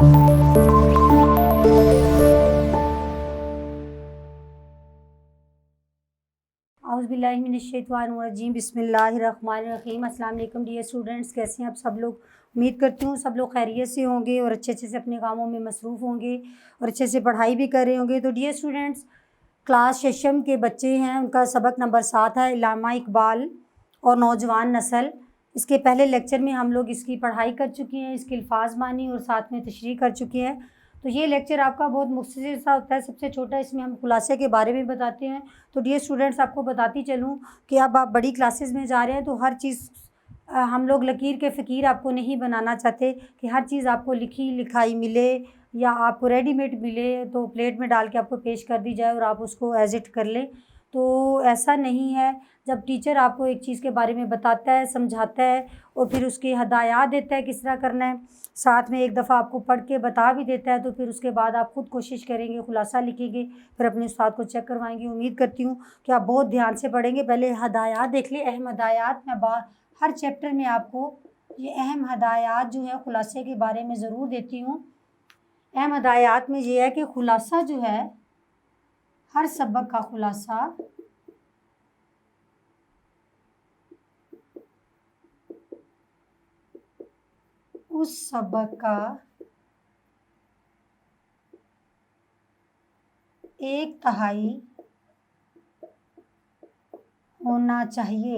औज़ुबिल्लाहिमिनश्शैतानिर्रजीम बिस्मिल्लाहिर्रहमानिर्रहीम। अस्सलाम वालेकुम डियर स्टूडेंट्स, कैसे हैं आप सब लोग। उम्मीद करती हूँ सब लोग खैरियत से होंगे और अच्छे से अपने कामों में मसरूफ़ होंगे और अच्छे से पढ़ाई भी कर रहे होंगे। तो डियर स्टूडेंट्स, क्लास शशम के बच्चे हैं, उनका सबक नंबर 7 है, इल्लामा इकबाल और नौजवान नस्ल। इसके पहले लेक्चर में हम लोग इसकी पढ़ाई कर चुके हैं, इसके अल्फाज मानी और साथ में तशरीह कर चुके हैं। तो ये लेक्चर आपका बहुत मुख्तसर सा होता है, सबसे छोटा। इसमें हम खुलासे के बारे में बताते हैं। तो डियर स्टूडेंट्स, आपको बताती चलूँ कि अब आप बड़ी क्लासेस में जा रहे हैं तो हर चीज़ हम लोग लकीर के फ़कीर आपको नहीं बनाना चाहते कि हर चीज़ आपको लिखी लिखाई मिले या आपको रेडीमेड मिले तो प्लेट में डाल के आपको पेश कर दी जाए और आप उसको एज़ इट कर लें। तो ऐसा नहीं है। जब टीचर आपको एक चीज़ के बारे में बताता है, समझाता है और फिर उसकी हदायत देता है किस तरह करना है, साथ में एक दफ़ा आपको पढ़ के बता भी देता है, तो फिर उसके बाद आप ख़ुद कोशिश करेंगे, खुलासा लिखेंगे, फिर अपने उस्ताद को चेक करवाएंगे। उम्मीद करती हूँ कि आप बहुत ध्यान से पढ़ेंगे। पहले हदायत देख लें, अहम हदायत। मैं हर चैप्टर में आपको ये अहम हदायत जो है खुलासे के बारे में ज़रूर देती हूँ। अहम हदायत में ये है कि खुलासा जो है, हर सबक का खुलासा उस सबक का 1/3 होना चाहिए।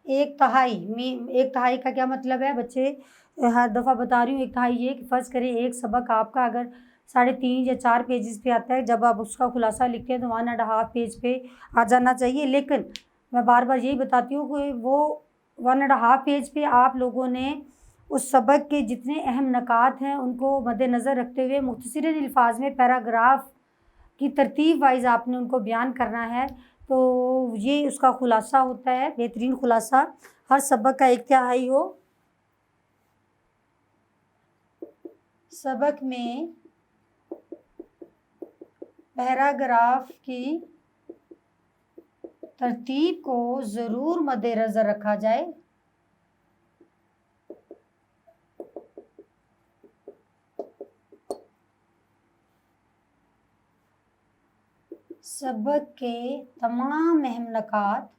1/3 का क्या मतलब है बच्चे? हर दफ़ा बता रही हूँ। 1/3 ये कि फ़र्ज़ करें एक सबक आपका अगर 3.5 या 4 पेजेस पे आता है, जब आप उसका खुलासा लिखते हैं तो 1.5 पेज पे आ जाना चाहिए। लेकिन मैं बार बार यही बताती हूँ कि वो 1.5 पेज पे आप लोगों ने उस सबक के जितने अहम नकात हैं उनको मद्देनज़र रखते हुए मुख्तसर अल्फाज में पैराग्राफ की तरतीब वाइज आपने उनको बयान करना है। तो ये उसका खुलासा होता है, बेहतरीन खुलासा। हर सबक का 1/3 हो। सबक में पैराग्राफ की तरतीब को ज़रूर मद्देनज़र रखा जाए। सबक के तमाम अहम नकात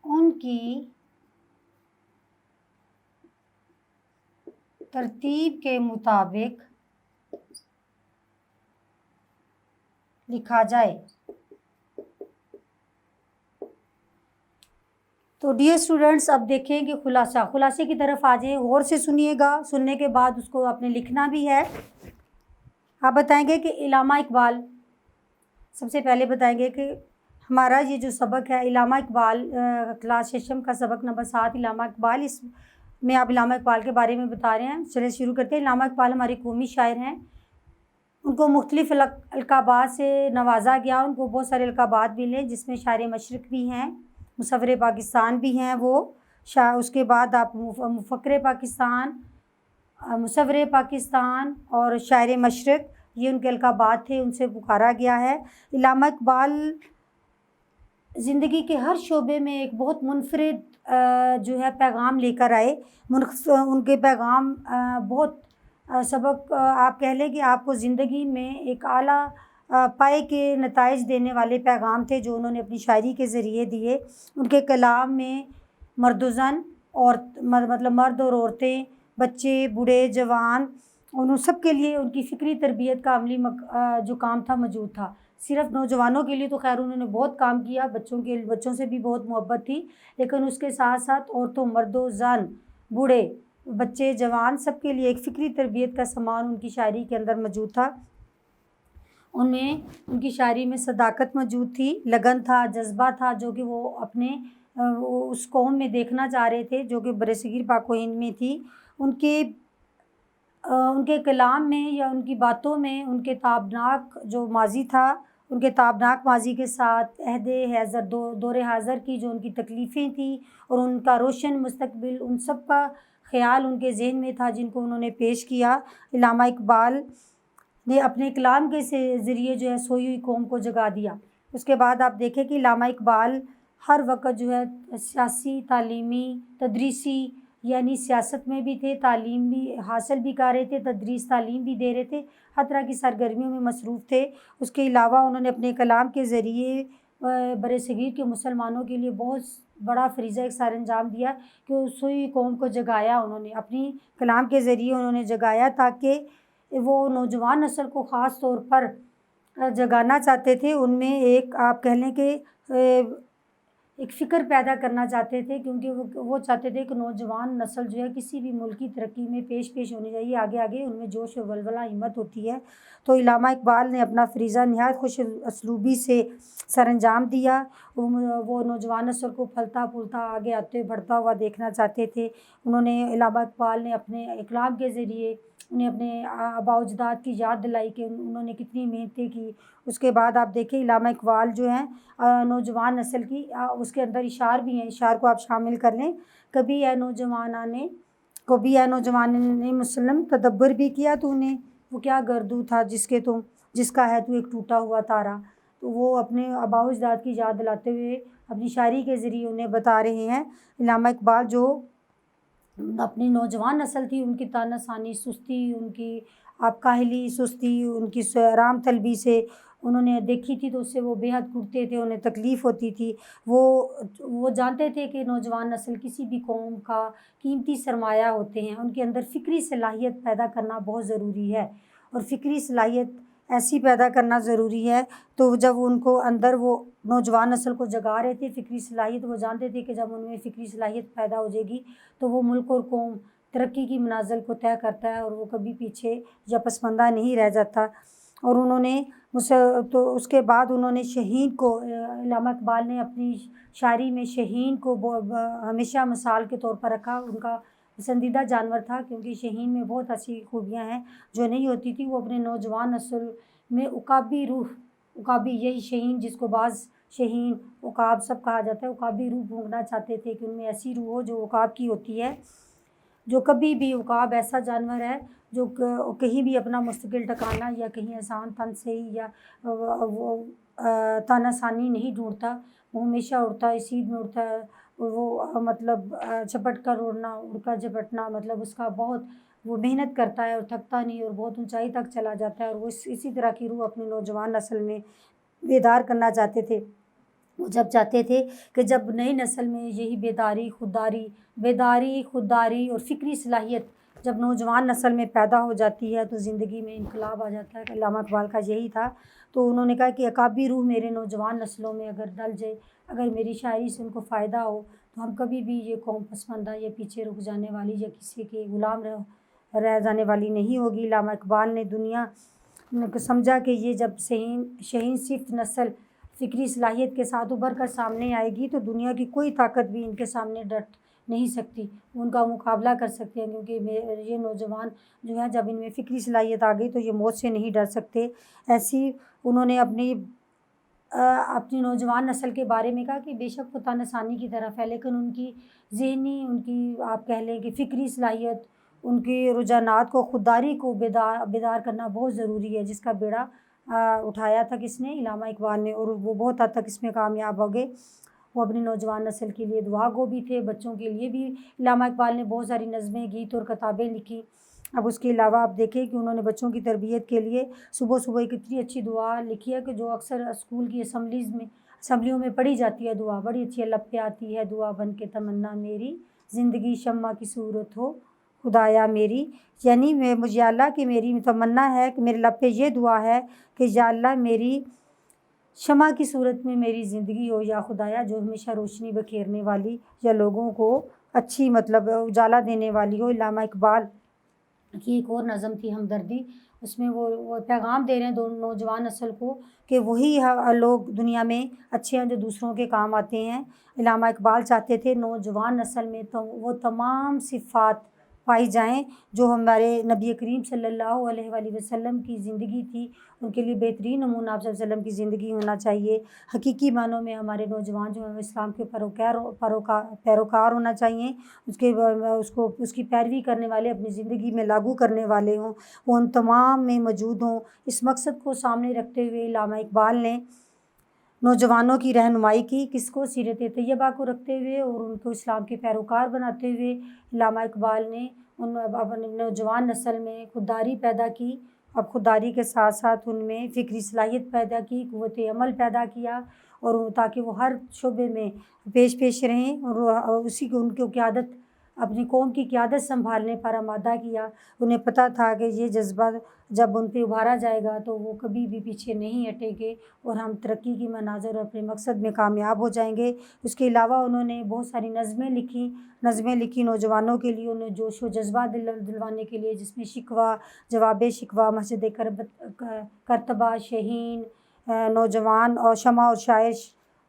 उनकी तरतीब के मुताबिक लिखा जाए। तो डियर स्टूडेंट्स, अब देखें कि खुलासे की तरफ आ जाए। गौर से सुनिएगा, सुनने के बाद उसको आपने लिखना भी है। आप बताएंगे कि इल्लामा इकबाल, सबसे पहले बताएंगे कि हमारा ये जो सबक है इल्लामा इकबाल, क्लास शशम का सबक नंबर 7 इल्लामा इकबाल, इसमें आप इल्लामा इकबाल के बारे में बता रहे हैं। चलिए शुरू करते हैं। इल्लामा इकबाल हमारे कौमी शायर हैं। उनको मुख्तलिफ़ अलक़ाबात से नवाजा गया। उनको बहुत सारे अलक़ाबात मिले, जिसमें शायर मशरिक़ भी हैं, मुसव्विर पाकिस्तान भी हैं वो। उसके बाद आप मुफ़क्किर पाकिस्तान, मुसव्विर पाकिस्तान और शायर मशरिक़, ये उनके अलक़ाबात थे, उनसे पुकारा गया है। इल्लामा इकबाल ज़िंदगी के हर शोबे में एक बहुत मुनफ़रिद जो है पैगाम लेकर आए। उनके पैगाम बहुत सबक आप कह लें कि आपको ज़िंदगी में एक आला पाए के नताइज देने वाले पैगाम थे जो उन्होंने अपनी शायरी के ज़रिए दिए। उनके कलाम में मर्द व ज़न और मतलब मर्द और औरतें, बच्चे, बूढ़े, जवान, उन सब के लिए उनकी फ़िक्री तरबियत का अमली जो काम था मौजूद था। सिर्फ़ नौजवानों के लिए तो खैर उन्होंने बहुत काम किया, बच्चों से भी बहुत मोहब्बत थी, लेकिन उसके साथ साथ औरतों, मर्दों, ज़न, बूढ़े, बच्चे, जवान, सब के लिए एक फ़िक्री तरबियत का सामान उनकी शायरी के अंदर मौजूद था। उनमें उनकी शायरी में सदाकत मौजूद थी, लगन था, जज्बा था, जो कि वो अपने उस कौम में देखना चाह रहे थे जो कि बरसगीर पाक व हिंद में थी। उनके कलाम में या उनकी बातों में उनके ताबनाक जो माज़ी था, उनके ताबनाक माज़ी के साथ अहदे हैज़र दौरे हाज़र की जो उनकी तकलीफ़ें थी और उनका रोशन मुस्तकबिल, उन सब का ख़्याल उनके ज़हन में था, जिनको उन्होंने पेश किया। इल्लामा इकबाल ने अपने कलाम के ज़रिए जो है सोई हुई कौम को जगा दिया। اس کے بعد آپ دیکھیں کہ علامہ اقبال ہر وقت جو ہے سیاسی، تعلیمی، تدریسی، یعنی سیاست میں بھی تھے، تعلیم بھی حاصل بھی کر رہے تھے، تدریس تعلیم بھی دے رہے تھے، ہر طرح کی سرگرمیوں میں مصروف تھے۔ اس کے علاوہ انہوں نے اپنے کلام کے ذریعے بر صغیر کے مسلمانوں کے لیے بہت بڑا فریضہ ایک سر انجام دیا کہ اسی قوم کو جگایا، انہوں نے اپنی کلام کے ذریعے انہوں نے جگایا، تاکہ وہ نوجوان نسل کو خاص طور پر جگانا چاہتے تھے۔ ان میں ایک آپ کہہ لیں کہ ایک فکر پیدا کرنا چاہتے تھے، کیونکہ وہ چاہتے تھے کہ نوجوان نسل جو ہے کسی بھی ملک کی ترقی میں پیش ہونی چاہیے، آگے آگے ان میں جوش و ولولہ ہمت ہوتی ہے۔ تو علامہ اقبال نے اپنا فریضہ نہایت خوش اسلوبی سے سر انجام دیا۔ وہ نوجوان نسل کو پھلتا پھولتا آگے آتے بڑھتا ہوا دیکھنا چاہتے تھے۔ انہوں نے علامہ اقبال نے اپنے اقلام کے ذریعے انہیں اپنے آباء و اجداد کی یاد دلائی کہ انہوں نے کتنی محنتیں کی۔ اس کے بعد آپ دیکھیں علامہ اقبال جو ہیں نوجوان نسل کی اس کے اندر اشعار بھی ہیں، اشعار کو آپ شامل کر لیں۔ کبھی اے نوجوان مسلم تدبر بھی کیا تو نے، وہ کیا گردو تھا جس کا ہے تو ایک ٹوٹا ہوا تارا۔ تو وہ اپنے آباء و اجداد کی یاد دلاتے ہوئے اپنی شاعری کے ذریعے انہیں بتا رہے ہیں۔ علامہ اقبال جو اپنی نوجوان نسل تھی، ان کی طعنہ ثانی، سستی، ان کی آپ کاہلی، سستی، ان کی آرام طلبی سے انہوں نے دیکھی تھی، تو اس سے وہ بے حد کڑتے تھے، انہیں تکلیف ہوتی تھی۔ وہ جانتے تھے کہ نوجوان نسل کسی بھی قوم کا قیمتی سرمایہ ہوتے ہیں، ان کے اندر فکری صلاحیت پیدا کرنا بہت ضروری ہے، اور فکری صلاحیت ایسی پیدا کرنا ضروری ہے۔ تو جب ان کو اندر وہ نوجوان نسل کو جگا رہے تھے فکری صلاحیت، وہ جانتے تھے کہ جب ان میں فکری صلاحیت پیدا ہو جائے گی تو وہ ملک اور قوم ترقی کی منازل کو طے کرتا ہے، اور وہ کبھی پیچھے یا پسماندہ نہیں رہ جاتا۔ اور انہوں نے تو اس کے بعد انہوں نے شہین کو، علامہ اقبال نے اپنی شاعری میں شہین کو ہمیشہ مثال کے طور پر رکھا، ان کا پسندیدہ جانور تھا، کیونکہ شہین میں بہت ایسی خوبیاں ہیں جو نہیں ہوتی تھی۔ وہ اپنے نوجوان نسل میں عقابی روح، عقابی یہی شہین جس کو بعض شہین، عقاب سب کہا جاتا ہے، عقابی روح بھونکنا چاہتے تھے کہ ان میں ایسی روح ہو جو عقاب کی ہوتی ہے، جو کبھی بھی عقاب ایسا جانور ہے جو کہیں بھی اپنا مستقل ٹھکانہ یا کہیں آسان تن سے ہی یا طعنہ ثانی نہیں ڈھونڈتا، وہ ہمیشہ اڑتا ہے، سیدھ میں اڑتا ہے، وہ مطلب جھپٹ کر اڑنا، اڑ کر جھپٹنا، مطلب اس کا بہت وہ محنت کرتا ہے اور تھکتا نہیں، اور بہت اونچائی تک چلا جاتا ہے، اور وہ اسی طرح کی روح اپنی نوجوان نسل میں بیدار کرنا چاہتے تھے۔ وہ جب چاہتے تھے کہ جب نئی نسل میں یہی بیداری، خودداری اور فکری صلاحیت جب نوجوان نسل میں پیدا ہو جاتی ہے تو زندگی میں انقلاب آ جاتا ہے۔ علامہ اقبال کا یہی تھا۔ تو انہوں نے کہا کہ عقابی روح میرے نوجوان نسلوں میں اگر ڈل جائے، اگر میری شاعری سے ان کو فائدہ ہو، تو ہم کبھی بھی یہ قوم پسماندہ یا پیچھے رک جانے والی یا کسی کے غلام رہ جانے والی نہیں ہوگی۔ علامہ اقبال نے دنیا کو سمجھا کہ یہ جب شہین صفت نسل فکری صلاحیت کے ساتھ ابھر کر سامنے آئے گی تو دنیا کی کوئی طاقت بھی ان کے سامنے ڈٹ نہیں سکتی، ان کا مقابلہ کر سکتے ہیں، کیونکہ یہ نوجوان جو ہے جب ان میں فکری صلاحیت آ گئی تو یہ موت سے نہیں ڈر سکتے۔ ایسی انہوں نے اپنی نوجوان نسل کے بارے میں کہا کہ بے شک وہ طعنہ ثانی کی طرف ہے، لیکن ان کی ذہنی، ان کی آپ کہہ لیں کہ فکری صلاحیت، ان کی رجحانات کو، خودداری کو بیدار کرنا بہت ضروری ہے، جس کا بیڑا اٹھایا تھا کس نے؟ علامہ اقبال نے، اور وہ بہت حد تک اس میں کامیاب ہو گئے۔ وہ اپنی نوجوان نسل کے لیے دعا گو بھی تھے، بچوں کے لیے بھی علامہ اقبال نے بہت ساری نظمیں، گیت اور کتابیں لکھی۔ اب اس کے علاوہ آپ دیکھیں کہ انہوں نے بچوں کی تربیت کے لیے صبح ایک اتنی اچھی دعا لکھی ہے کہ جو اکثر اسکول کی اسمبلیوں میں پڑھی جاتی ہے، دعا بڑی اچھی ہے، لب پہ آتی ہے دعا بن کے تمنا میری، زندگی شمع کی صورت ہو خدایا میری، یعنی مجھے اللہ کی میری تمنا ہے کہ میرے لب پہ یہ دعا ہے کہ یا اللہ میری شمع کی صورت میں میری زندگی ہو، یا خدایا جو ہمیشہ روشنی بکھیرنے والی یا لوگوں کو اچھی مطلب اجالا دینے والی ہو۔ علامہ اقبال کی ایک اور نظم تھی ہمدردی، اس میں وہ پیغام دے رہے ہیں نوجوان نسل کو کہ وہی لوگ دنیا میں اچھے ہیں جو دوسروں کے کام آتے ہیں۔ علامہ اقبال چاہتے تھے نوجوان نسل میں تو وہ تمام صفات پائی جائیں جو ہمارے نبی کریم صلی اللہ علیہ وآلہ وسلم کی زندگی تھی، ان کے لیے بہترین نمونہ آپ صلی اللہ علیہ وسلم کی زندگی ہونا چاہیے۔ حقیقی معنوں میں ہمارے نوجوان جو ہیں وہ اسلام کے پیروکار ہونا چاہیے، اس کی پیروی کرنے والے، اپنی زندگی میں لاگو کرنے والے ہوں، وہ ان تمام میں موجود ہوں۔ اس مقصد کو سامنے رکھتے ہوئے علامہ اقبال نے नौजवानों की रहनुमाई की, किसको, सीरत तैयबा को रखते हुए और उनको इस्लाम के पैरोकार बनाते हुए अल्लामा इकबाल ने उन अपने नौजवान नस्ल में खुददारी पैदा की। अब खुददारी के साथ साथ उनमें फ़िक्री सलाहियत पैदा की, क़ुव्वत अमल पैदा किया और ताकि वो हर शोबे में पेश रहें और उसी को उनको क़यादत, अपनी कौम की क़यादत संभालने पर आमादा किया। उन्हें पता था कि ये जज्बा जब उन पे उभारा जाएगा तो वो कभी भी पीछे नहीं हटेंगे और हम तरक्की की मनाज़िर और अपने मकसद में कामयाब हो जाएंगे। उसके अलावा उन्होंने बहुत सारी नज़में लिखी नौजवानों के लिए, उन्हें जोश व जज्बा दिलवाने के लिए, जिसमें शिकवा, जवाब शिकवा, मस्जिद करतबा, शहीन, नौजवान और शमा और शायर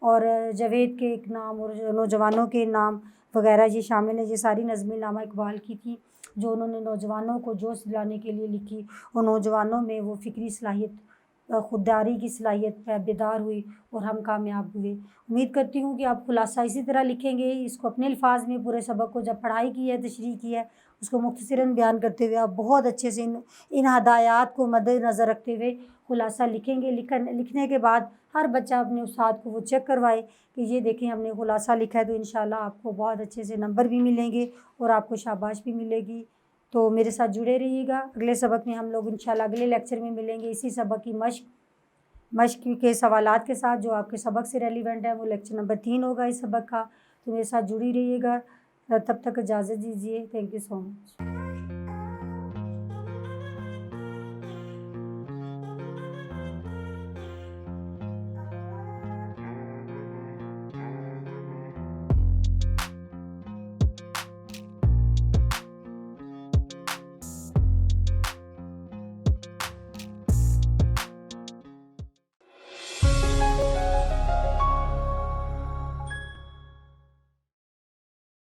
और जावेद के एक नाम और नौजवानों के नाम वगैरह ये शामिल है। ये सारी नज़में अल्लामा इकबाल की थी जो उन्होंने नौजवानों को जोश दिलाने के लिए लिखी और नौजवानों में वो फ़िक्री सलाहियत, खुददारी की सलाहियत पे बेदार हुई और हम कामयाब हुए। उम्मीद करती हूँ कि आप खुलासा इसी तरह लिखेंगे, इसको अपने अल्फाज में पूरे सबक को जब पढ़ाई की है, तशरीह की है, उसको मुख्तसरन बयान करते हुए आप बहुत अच्छे से इन हदायत को मद्देनज़र रखते हुए खुलासा लिखेंगे। लिखने के बाद हर बच्चा अपने उस्ताद को वो चेक करवाए कि ये देखें हमने खुलासा लिखा है, तो इंशाल्लाह आपको बहुत अच्छे से नंबर भी मिलेंगे और आपको शाबाश भी मिलेगी। तो मेरे साथ जुड़े रहिएगा। अगले सबक में हम लोग इंशाल्लाह अगले लेक्चर में मिलेंगे इसी सबक की मश्क के सवालात के साथ जो आपके सबक से रेलिवेंट है। वो लेक्चर नंबर 3 होगा इस सबक का। तो मेरे साथ जुड़ी रहिएगा। तब तक इजाज़त दीजिए। Thank you so much.